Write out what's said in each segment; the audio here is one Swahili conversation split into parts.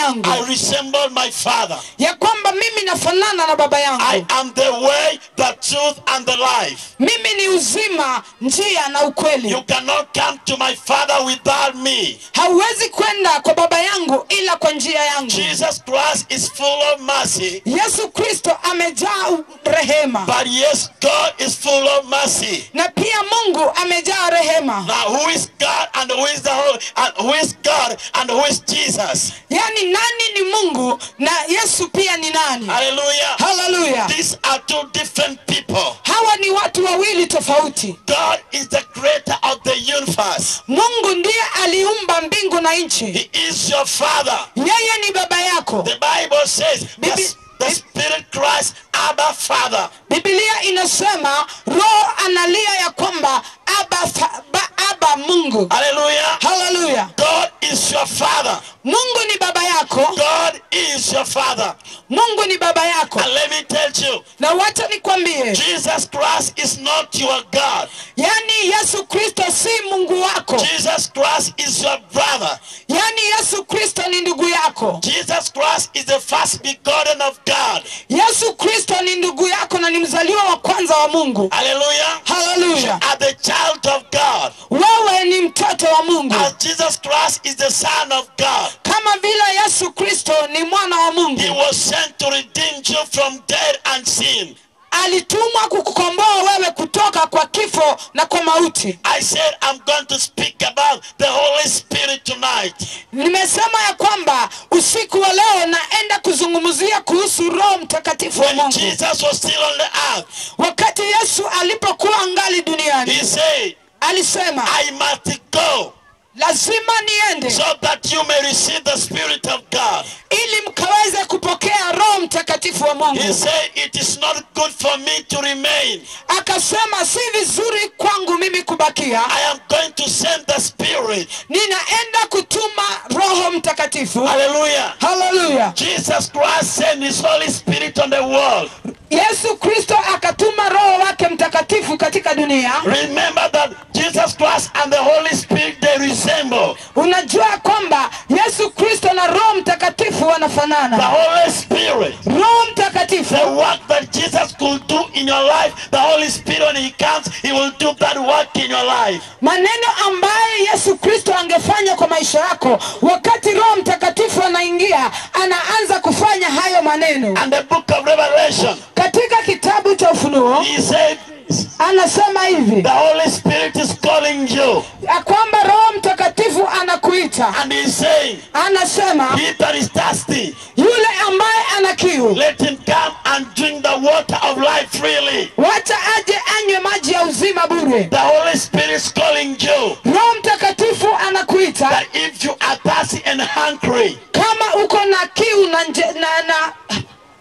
yangu, I resemble my Father. ya kwamba mimi nafanana na baba yangu. I am the way, the truth and the life. Mimi ni uzima, njia na ukweli. You cannot come to my Father without me. Hauwezi kwenda kwa baba yangu ila kwa njia yangu. Jesus Christ is full of mercy. Yesu Kristo amejaa rehema. But yes, God is full of mercy. Na pia Mungu amejaa rehema. Now who is God and who is the Holy, and who is God and who is Jesus? Yani nani ni Mungu na Yesu pia ni nani? Hallelujah. Hallelujah. These are two different people. Hawa ni watu wawili tofauti. God is the creator of the universe. Mungu ndiye aliumba mbingu na nchi. He is your Father. Yeye ni baba yako. The Bible says the Spirit cries, Abba Father. Biblia inasema Roho analia ya kwamba Abba Mungu. Hallelujah. Hallelujah. God is your Father. Mungu ni baba yako. God is your Father. Mungu ni baba yako. And let me tell you, Na wacha nikwambie, Jesus Christ is not your God. yani Yesu Kristo si Mungu wako. Jesus Christ is your brother. Yani Yesu Kristo ni ndugu yako. Jesus Christ is the first begotten of God. Yesu Kristo ni ndugu yako na ni mzaliwa wa kwanza wa Mungu. Hallelujah. Hallelujah. You are the child of God. Wewe ni mtoto wa Mungu. As Jesus Christ is the Son of God. Kama vile Yesu Kristo ni mwana wa Mungu. He was sent to redeem you from death and sin. Alitumwa kukukomboa wewe kutoka kwa kifo na kwa mauti. I said I'm going to speak about the Holy Spirit tonight. Nimesema ya kwamba usiku wa leo naenda kuzungumzia kuhusu Roho Mtakatifu wa When Mungu. Jesus was still on the earth, Wakati Yesu alipokuwa angali duniani, he said, alisema I must go lazima niende so that you may receive the Spirit of God. ili mkaweze kupokea Roho Mtakatifu wa Mungu. He said, it is not good for me to remain. Akasema si vizuri kwangu mimi kubakia. I am going to send the Spirit. Ninaenda kutuma Roho Mtakatifu. Hallelujah. Hallelujah. Jesus Christ sent his Holy Spirit on the world. Yesu Kristo akatuma Roho wake Mtakatifu katika dunia. Remember that Jesus Christ and the Holy Spirit, they resemble. Unajua kwamba Yesu Kristo na Roho Mtakatifu wanafanana. The Holy Spirit, Roho Mtakatifu, the work that Jesus could do in your life, the Holy Spirit, when he comes, he will do that work in your life. maneno ambayo Yesu Kristo angefanya kwa maisha yako, wakati Roho Mtakatifu anaingia, anaanza kufanya hayo maneno. And the book of Revelation, Katika kitabu cha Ufunuo, he said, anasema hivi, the Holy Spirit is calling you. ya kwamba Roho Mtakatifu anakuita. And he's saying, Anasema he that is thirsty, yule ambaye ana kiu, let him come and drink the water of life freely. wacha aje anywe maji ya uzima bure. The Holy Spirit is calling you. Roho Mtakatifu anakuita That if you are thirsty and hungry, kama uko na kiu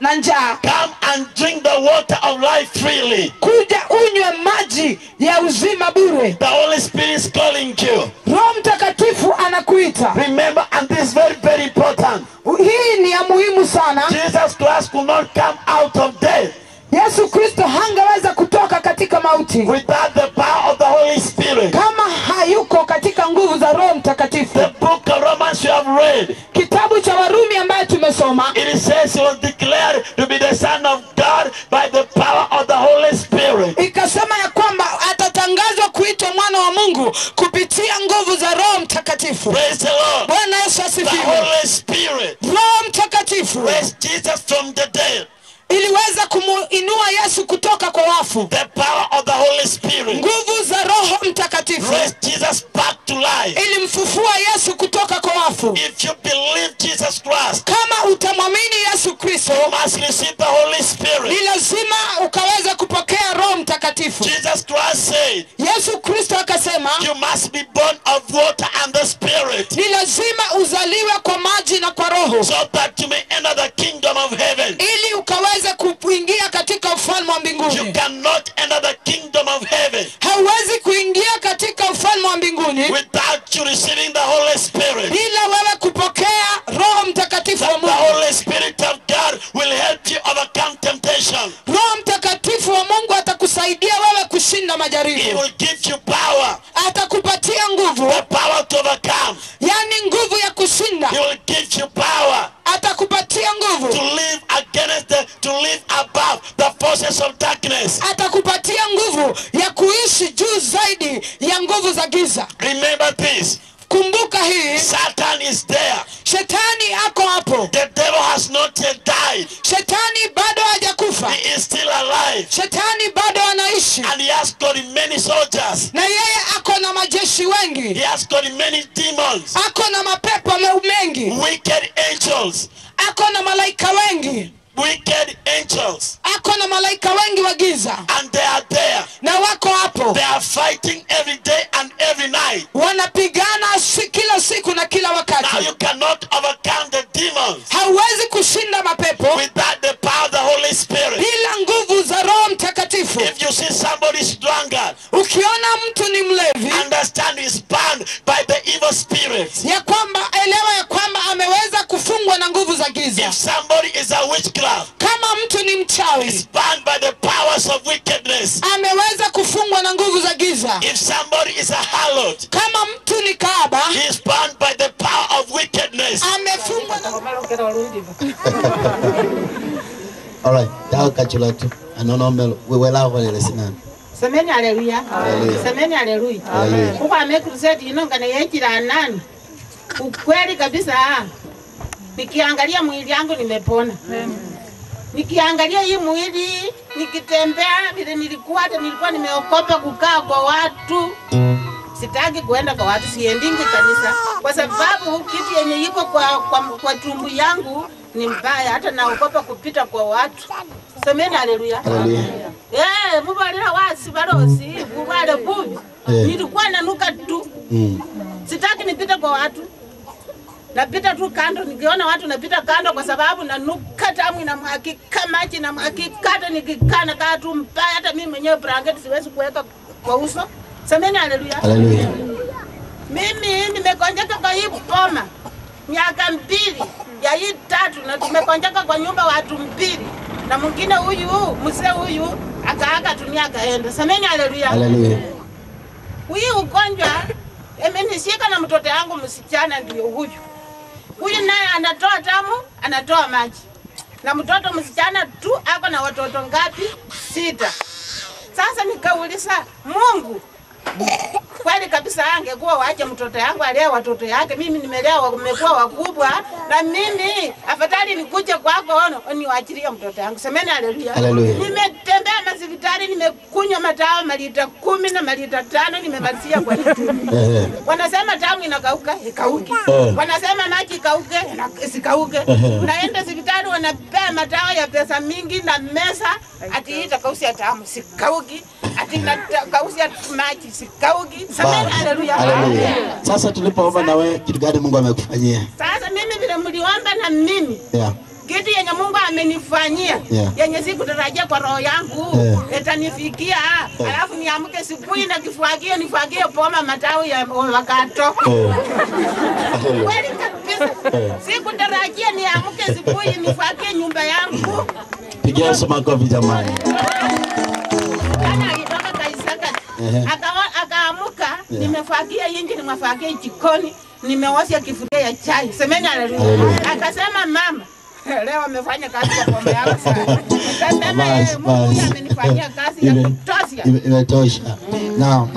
na njaa, come and drink the water of life freely. kuja unywe maji ya uzima bure. The Holy Spirit is calling you. Roho Mtakatifu anakuita. Remember, and this is very, very important. Hii ni ya muhimu sana. Jesus Christ could not come out of death Yesu Kristo hangeweza kutoka katika mauti without the power of the Holy Spirit. kama hayuko katika nguvu za Roho Mtakatifu. The book of Romans you have read, Kitabu cha Warumi ambayo tumesoma, it says he was declared to be the Son of God by the power of the Holy Spirit. ikasema ya kwamba atatangazwa kuitwa mwana wa Mungu kupitia nguvu za Roho Mtakatifu. Praise the Lord. Bwana Yesu The asifiwe. Holy Spirit Roho Mtakatifu raised Jesus from the dead. iliweza kumuinua Yesu kutoka kwa wafu. The power of the Holy Spirit Nguvu za Roho Mtakatifu raised Jesus back to life. ilimfufua Yesu kutoka kwa wafu. If you believe Jesus Christ, Kama utamwamini Yesu Kristo, you must receive the Holy Spirit. ni lazima ukaweza kupokea Roho Mtakatifu. Jesus Christ said, Yesu Kristo akasema you must be born of water and the Spirit, ni lazima uzaliwe kwa maji na kwa Roho, so that you may enter the kingdom of heaven. ili ukaweze kuingia katika ufalme wa You mbinguni. cannot enter the kingdom of heaven Hauwezi kuingia katika ufalme wa mbinguni without you receiving the Holy Spirit. bila wewe kupokea Roho Mtakatifu wa The Mungu. Holy Spirit of God will help you overcome temptation. Roho Mtakatifu wa Mungu atakusaidia wewe kushinda He majaribu. will give you power, Atakupatia nguvu, the power to overcome. yani nguvu ya kushinda. He will give you power wako hapo. The devil has not yet died. Shetani bado hajakufa. He is still alive. Shetani bado anaishi. And he has got many soldiers. Na yeye ako na majeshi wengi. He has got many demons. Ako na mapepo mengi. Wicked angels. Ako na malaika wengi. Wicked angels. Ako na malaika wengi wa giza. And they are there. Na wako hapo. They are fighting every day and every night. Wanapigana kila siku na kila wakati. Now you cannot overcome the demons. Hauwezi kushinda mapepo without the power of the Holy Spirit. bila nguvu za Roho Mtakatifu. If you see somebody is drunkard, ukiona mtu ni mlevi, understand he is bound by the evil spirits. ya kwamba elewa ya kwamba ameweza kufungwa na nguvu za giza. If somebody is a witchcraft, kama mtu ni mchawi, is bound by the powers of wickedness. ameweza kufungwa na nguvu za giza. If somebody is a harlot, kama mtu ni kahaba, he is bound by the power of wickedness. amefungwa na All right, tao kachulatu anonomelo wewela holele sinana. Semeni haleluya. Semeni haleluya. Kwa amekruseti inonga na yechira nani. Ukweli kabisa. Nikiangalia mwili yangu nimepona. Nikiangalia hii mwili nikitembea vile nilikuwa nimeokopa kukaa kwa watu. Sitaki kuenda kwa watu, siendingi kanisa kwa sababu kitu yenye iko kwa tumbu yangu ni mbaya, hata naogopa kupita kwa watu. Semeni haleluya. Mubalira wasi barosi, mubale bubi. Nilikuwa nanuka tu. Sitaki nipite kwa watu. Napita tu kando, nikiona watu napita kando kwa sababu nanuka tamu inamwagika maji na mwagika nikikana kaa tu mbaya, hata mimi mwenyewe blanketi siwezi kuweka kwa uso. Semeni haleluya. Haleluya. Mimi nimekonjeka kwa hii boma miaka 2 ya hii 3 na tumekonjeka kwa nyumba watu 2 na mwingine huyu mzee huyu akaaga dunia akaenda. Semeni haleluya. Haleluya. Huyu ugonjwa imenishika na mtoto wangu msichana ndio huyu. Huyu naye anatoa damu, anatoa maji. Na mtoto msichana tu ako na watoto ngapi? 6. Sasa nikauliza Mungu, kweli kabisa angekuwa waache mtoto yangu alea watoto yake, mimi nimelea wamekuwa wakubwa, na mimi afadhali nikuje kwako niwaachilie mtoto yangu. Semeni haleluya. Nimetembea hospitali, nimekunywa madawa malita 10 na malita 5 nimemalizia kwa hiyo. Wanasema damu inakauka, ikauki. Wanasema maji ikauke, isikauke. Naenda hospitali wanapea madawa ya pesa mingi na mesa ati itakausia damu, sikauki. Ati nakausia maji, sikauki. Semeni haleluya. Sasa tulipoomba na wewe kitu gani Mungu amekufanyia? Sasa mimi vile mliomba na mimi. Kitu yenye Mungu amenifanyia, yenye sikutarajia kwa roho yangu, itanifikia. Alafu niamke asubuhi na kifuagio nifagie poma matawi ya wakato. Kweli kabisa. Sikutarajia niamke asubuhi nifagie nyumba yangu. Pigia Yesu makofi jamani. Kana alitoka Kaisaka. Akaamuka, nimefagia inji, nimefagia jikoni, nimeosha kifuria ya chai. Semeni haleluya. Akasema mama, leo amefanya kazi kwa pombe yako sana. Akasema Mungu amenifanyia kazi ya kutosha. Imetosha. Now,